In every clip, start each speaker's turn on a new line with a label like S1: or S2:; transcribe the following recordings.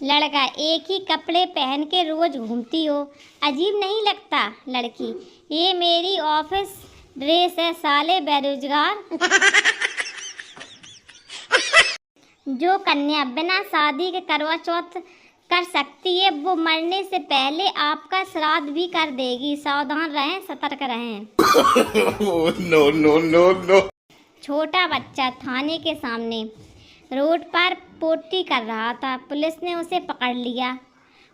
S1: लड़का, एक ही कपड़े पहन के रोज घूमती हो, अजीब नहीं लगता? लड़की, ये मेरी ऑफिस ड्रेस है साले बेरोजगार। जो कन्या बिना शादी के करवा चौथ कर सकती है, वो मरने से पहले आपका श्राद्ध भी कर देगी। सावधान रहें, सतर्क रहें।
S2: No no no no.
S1: छोटा बच्चा थाने के सामने रोड पर पोटी कर रहा था। पुलिस ने उसे पकड़ लिया।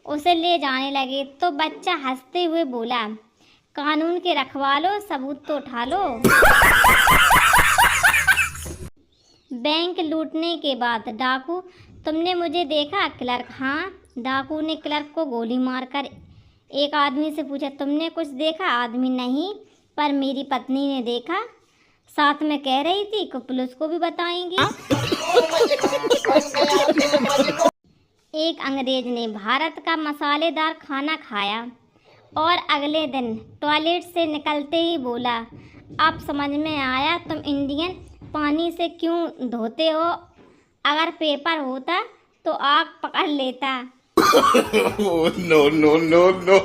S1: उसे ले जाने लगे तो बच्चा हंसते हुए बोला, कानून के रखवालो, सबूत तो उठा लो। बैंक लूटने के बाद डाकू, तुमने मुझे देखा? क्लर्क, हाँ। डाकू ने क्लर्क को गोली मारकर एक आदमी से पूछा, तुमने कुछ देखा? आदमी, नहीं, पर मेरी पत्नी ने देखा, साथ में कह रही थी कि पुलिस को भी बताएंगी। एक अंग्रेज ने भारत का मसालेदार खाना खाया और अगले दिन टॉयलेट से निकलते ही बोला, अब समझ में आया तुम इंडियन पानी से क्यों धोते हो। अगर पेपर होता तो आग पकड़ लेता।
S2: No no no no.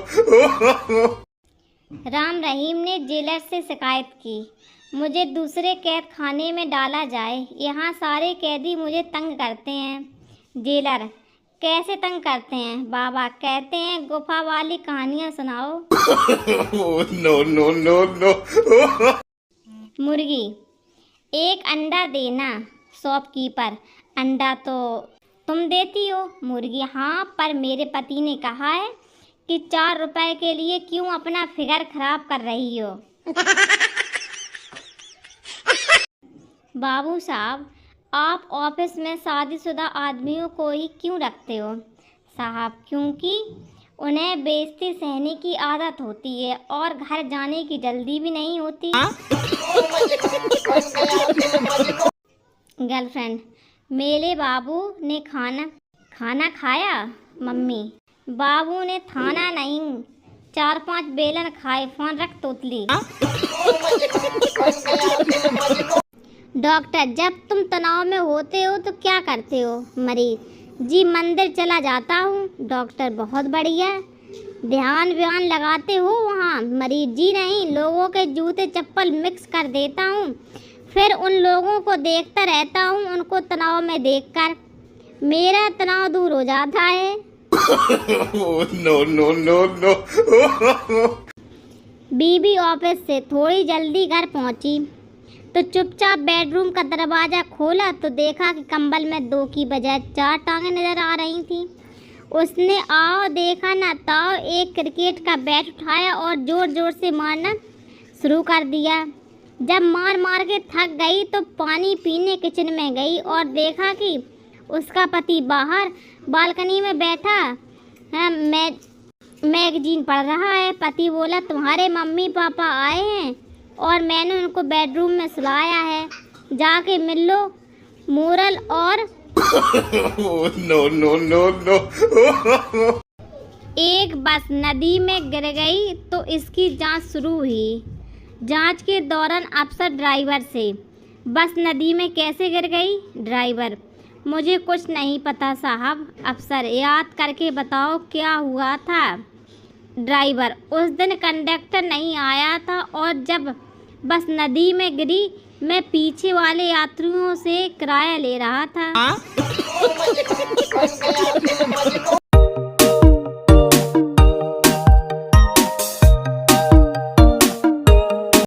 S1: Ram Rahim ने जेलर से शिकायत की, मुझे दूसरे कैद खाने में डाला जाए, यहाँ सारे कैदी मुझे तंग करते हैं। जेलर, कैसे तंग करते हैं? बाबा, कहते हैं गुफा वाली कहानियाँ सुनाओ।
S2: No no no no.
S1: मुर्गी, एक अंडा देना। शॉपकीपर, अंडा तो तुम देती हो। मुर्गी, हाँ, पर मेरे पति ने कहा है कि 4 रुपए के लिए क्यों अपना फिगर खराब कर रही हो। बाबू साहब, आप ऑफिस में शादीशुदा आदमियों को ही क्यों रखते हो? साहब, क्योंकि उन्हें बेइज्जती सहने की आदत होती है और घर जाने की जल्दी भी नहीं होती। गर्लफ्रेंड, मेरे बाबू ने खाना खाया। मम्मी, बाबू ने थाना नहीं 4-5 बेलन खाए। फोन रख तोतली। डॉक्टर, जब तुम तनाव में होते हो तो क्या करते हो? मरीज, जी मंदिर चला जाता हूँ। डॉक्टर, बहुत बढ़िया, ध्यान लगाते हो वहाँ? मरीज, जी नहीं, लोगों के जूते चप्पल मिक्स कर देता हूँ, फिर उन लोगों को देखता रहता हूँ, उनको तनाव में देखकर मेरा तनाव दूर हो जाता है।
S2: No no no no.
S1: बीबी ऑफिस से थोड़ी जल्दी घर पहुँची तो चुपचाप बेडरूम का दरवाज़ा खोला तो देखा कि कंबल में 2 की बजाय 4 टांगें नजर आ रही थी। उसने आओ देखा ना ताओ एक क्रिकेट का बैट उठाया और जोर जोर से मारना शुरू कर दिया। जब मार मार के थक गई तो पानी पीने किचन में गई और देखा कि उसका पति बाहर बालकनी में बैठा है, मैगजीन पढ़ रहा है। पति बोला, तुम्हारे मम्मी पापा आए हैं और मैंने उनको बेडरूम में सुलाया है, जाके मिल लो। मोरल और
S2: नो नो नो नो।
S1: एक बस नदी में गिर गई तो इसकी जांच शुरू हुई। जांच के दौरान अफसर ड्राइवर से, बस नदी में कैसे गिर गई? ड्राइवर, मुझे कुछ नहीं पता साहब। अफसर, याद करके बताओ क्या हुआ था? ड्राइवर, उस दिन कंडक्टर नहीं आया था और जब बस नदी में गिरी मैं पीछे वाले यात्रियों से किराया ले रहा था।